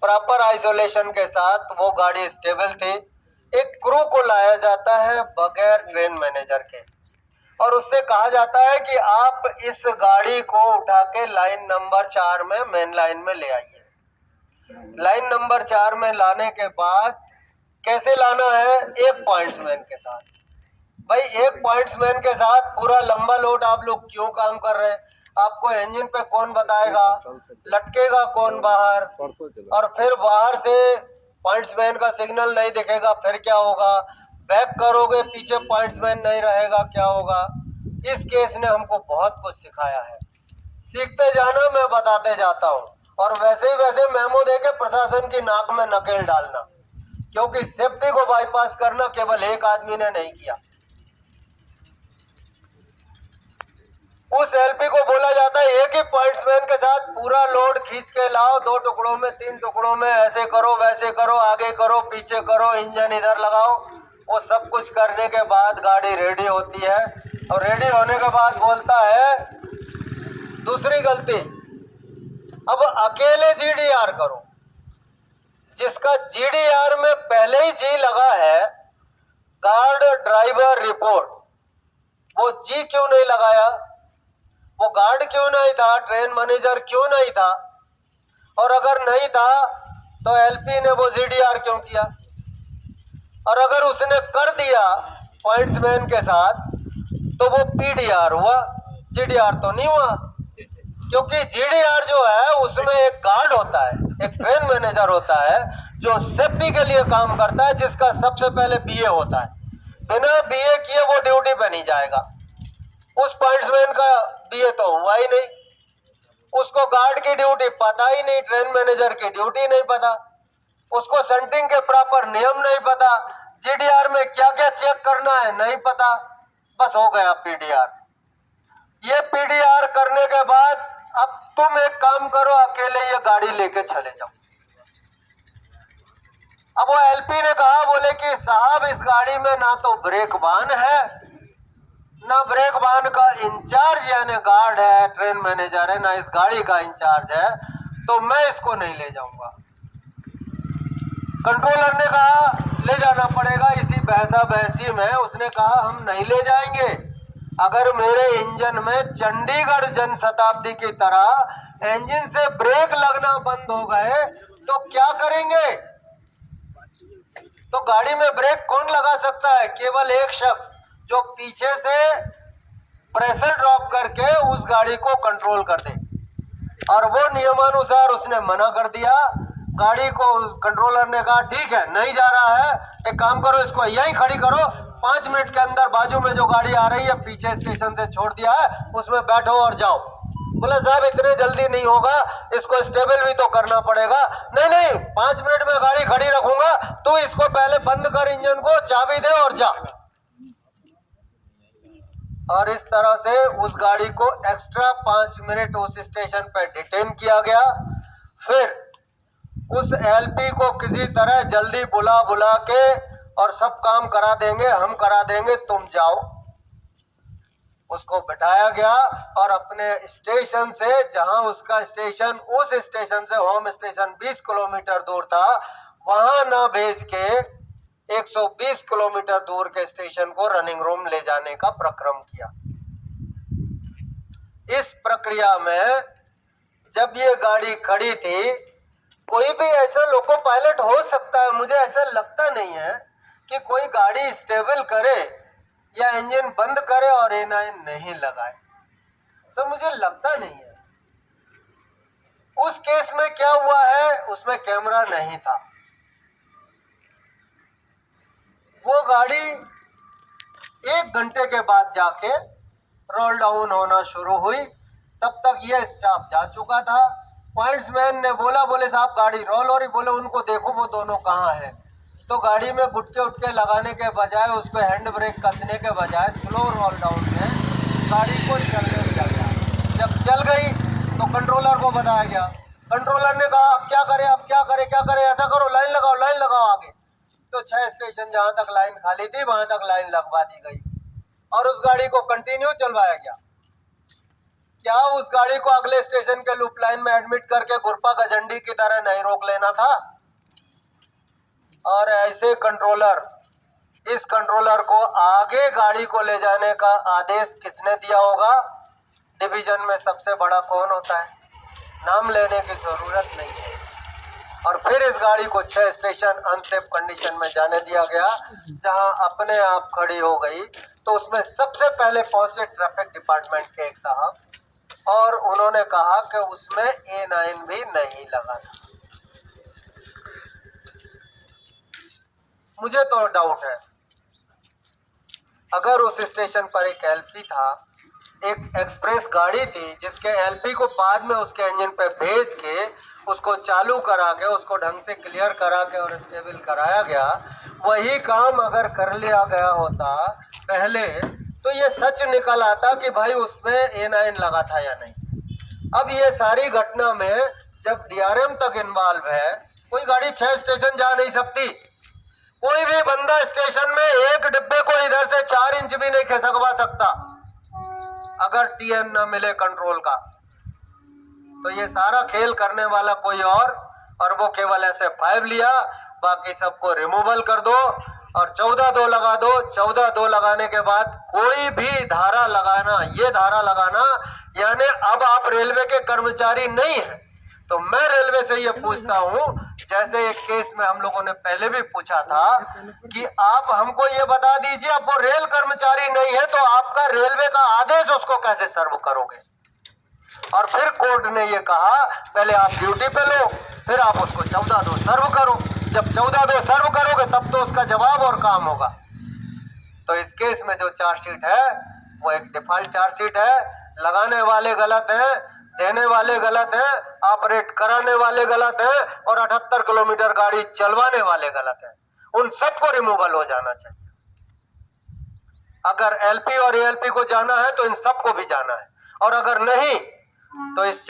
Proper isolation के साथ वो गाड़ी स्टेबल थी। एक क्रू को लाया जाता है बगैर ट्रेन मैनेजर के, और उससे कहा जाता है कि आप इस गाड़ी को उठा के लाइन नंबर 4 में मेन लाइन में ले आइए। लाइन नंबर 4 में लाने के बाद कैसे लाना है? एक पॉइंट्समैन के साथ। भाई एक पॉइंट्समैन के साथ पूरा लंबा लोड आप लोग क्यों काम कर रहे हैं? आपको इंजन पे कौन बताएगा? लटकेगा कौन बाहर? और फिर बाहर से पॉइंट्समैन का सिग्नल नहीं दिखेगा, फिर क्या होगा? बैक करोगे, पीछे पॉइंट्समैन नहीं रहेगा, क्या होगा? इस केस ने हमको बहुत कुछ सिखाया है। सीखते जाना, मैं बताते जाता हूँ, और वैसे ही वैसे मेमो देके प्रशासन की नाक में नकेल डालना, क्योंकि सेफ्टी को बाईपास करना केवल एक आदमी ने नहीं किया। उस एलपी को बोला जाता है एक ही पॉइंट्समैन के साथ पूरा लोड खींच के लाओ, 2 टुकड़ों में, 3 टुकड़ों में, ऐसे करो, वैसे करो, आगे करो, पीछे करो, इंजन इधर लगाओ। वो सब कुछ करने के बाद गाड़ी रेडी होती है, और रेडी होने के बाद बोलता है दूसरी गलती, अब अकेले जीडीआर करो। जिसका जीडीआर में पहले ही जी लगा है, गार्ड ड्राइवर रिपोर्ट, वो जी क्यों नहीं लगाया? वो गार्ड क्यों नहीं था? ट्रेन मैनेजर क्यों नहीं था? और अगर नहीं था तो एलपी ने वो जीडीआर क्यों किया? और अगर उसने कर दिया पॉइंट्समैन के साथ तो वो पीडीआर हुआ, जीडीआर तो नहीं हुआ। क्योंकि जीडीआर जो है उसमें एक गार्ड होता है, एक ट्रेन मैनेजर होता है जो सेफ्टी के लिए काम करता है, जिसका सबसे पहले बीए होता है। बिना बीए किए वो ड्यूटी पे नहीं जाएगा। उस पॉइंट्समैन का बीए तो हुआ ही नहीं, उसको गार्ड की ड्यूटी पता ही नहीं, ट्रेन मैनेजर की ड्यूटी नहीं पता, उसको सेंटिंग के प्रॉपर नियम नहीं पता, जीडीआर में क्या क्या चेक करना है नहीं पता, बस हो गया पीडीआर। ये पीडीआर करने के बाद अब तुम एक काम करो, अकेले ये गाड़ी लेके चले जाओ। अब वो एलपी ने कहा, बोले कि साहब इस गाड़ी में ना तो ब्रेक बान है, ना ब्रेक बान का इंचार्ज यानी गार्ड है, ट्रेन मैनेजर है, ना इस गाड़ी का इंचार्ज है, तो मैं इसको नहीं ले जाऊंगा। कंट्रोलर ने कहा ले जाना पड़ेगा। इसी बहसा बहसी में उसने कहा हम नहीं ले जाएंगे, अगर मेरे इंजन में चंडीगढ़ जनशताब्दी की तरह इंजन से ब्रेक लगना बंद हो गए तो क्या करेंगे? तो गाड़ी में ब्रेक कौन लगा सकता है? केवल एक शख्स, जो पीछे से प्रेशर ड्रॉप करके उस गाड़ी को कंट्रोल कर दे। और वो नियमानुसार उसने मना कर दिया। गाड़ी को कंट्रोलर ने कहा ठीक है, नहीं जा रहा है, एक काम करो, इसको यहीं खड़ी करो, 5 मिनट के अंदर बाजू में जो गाड़ी आ रही है पीछे स्टेशन से छोड़ दिया है उसमें बैठो और जाओ। बोला साहब इतने जल्दी नहीं होगा, इसको स्टेबल भी तो करना पड़ेगा। नहीं नहीं, 5 मिनट में गाड़ी खड़ी रखूंगा, तू इसको पहले बंद कर, इंजन को चाबी दे और जा। और इस तरह से उस गाड़ी को एक्स्ट्रा 5 मिनट उस स्टेशन पर डिटेन किया गया। फिर उस एलपी को किसी तरह जल्दी बुला बुला के और सब काम करा देंगे, हम करा देंगे, तुम जाओ। उसको बिठाया गया और अपने स्टेशन से, जहां उसका स्टेशन, उस स्टेशन से होम स्टेशन 20 किलोमीटर दूर था, वहां न भेज के 120 किलोमीटर दूर के स्टेशन को रनिंग रूम ले जाने का प्रक्रम किया। इस प्रक्रिया में जब ये गाड़ी खड़ी थी, कोई भी ऐसा लोको पायलट हो सकता है, मुझे ऐसा लगता नहीं है कि कोई गाड़ी स्टेबल करे या इंजन बंद करे और A9 नहीं लगाए, सब मुझे लगता नहीं है। उस केस में क्या हुआ है, उसमें कैमरा नहीं था। वो गाड़ी 1 घंटे के बाद जाके रोल डाउन होना शुरू हुई, तब तक ये स्टाफ जा चुका था। पॉइंट्समैन ने बोला, बोले साहब गाड़ी रोल हो रही, बोले उनको देखो वो दोनों कहाँ है। तो गाड़ी में गुटके उटके लगाने के बजाय, उस पर हैंड ब्रेक कसने के बजाय स्लो रोल डाउन में गाड़ी को चलने दिया गया। जब चल गई तो कंट्रोलर को बताया गया। कंट्रोलर ने कहा अब क्या करें, अब क्या करें, क्या करें, ऐसा करो लाइन लगाओ आगे। तो 6 स्टेशन जहां तक लाइन खाली थी वहां तक लाइन लगवा दी गई और उस गाड़ी को कंटिन्यू चलवाया गया। क्या उस गाड़ी को अगले स्टेशन के लूप लाइन में एडमिट करके गुरपा गजंडी की तरह नहीं रोक लेना था? और ऐसे कंट्रोलर, इस कंट्रोलर को आगे गाड़ी को ले जाने का आदेश किसने दिया होगा? डिवीजन में सबसे बड़ा कौन होता है? नाम लेने की जरूरत नहीं है। और फिर इस गाड़ी को 6 स्टेशन अनसेफ कंडीशन में जाने दिया गया, जहां अपने आप खड़ी हो गई। तो उसमें सबसे पहले पहुंचे ट्रैफिक डिपार्टमेंट के एक साहब, और उन्होंने कहा कि उसमें A9 भी नहीं लगा था। मुझे तो डाउट है, अगर उस स्टेशन पर एक LP था, एक एक्सप्रेस गाड़ी थी जिसके LP को बाद में उसके इंजन पे भेज के उसको चालू करा के उसको ढंग से क्लियर करा के और स्टेबल कराया गया, वही काम अगर कर लिया गया होता पहले, तो ये सच निकल आता कि भाई उसमें A9 लगा था या नहीं। अब ये सारी घटना में जब DRM तक इन्वॉल्व है, कोई गाड़ी 6 स्टेशन जा नहीं सकती। कोई भी बंदा स्टेशन में एक डिब्बे को इधर से 4 इंच भी नहीं खिसकवा सकता अगर TN न मिले कंट्रोल का। तो ये सारा खेल करने वाला कोई और वो केवल ऐसे 5 लिया, बाकी सबको रिमूवल कर दो और 14(2) लगा दो। 14(2) लगाने के बाद कोई भी धारा लगाना, ये धारा लगाना यानी अब आप रेलवे के कर्मचारी नहीं हैं। तो मैं रेलवे से ये पूछता हूँ, जैसे एक केस में हम लोगों ने पहले भी पूछा था कि आप हमको ये बता दीजिए, अब वो रेल कर्मचारी नहीं है तो आपका रेलवे का आदेश उसको कैसे सर्व करोगे? और फिर कोर्ट ने ये कहा पहले आप ड्यूटी पे लो, फिर आप उसको 14(2) सर्व करो। जब 14(2) सर्व करोगे तब तो उसका जवाब और काम होगा। तो इस केस में जो चार्जशीट है वो एक डिफॉल्ट चार्जशीट है। लगाने वाले गलत हैं, देने वाले गलत हैं, ऑपरेट कराने वाले गलत हैं और 78 किलोमीटर गाड़ी चलवाने वाले गलत हैं। उन सबको रिमूवल हो जाना चाहिए। अगर LP और ALP को जाना है तो इन सबको भी जाना है, और अगर नहीं तो इस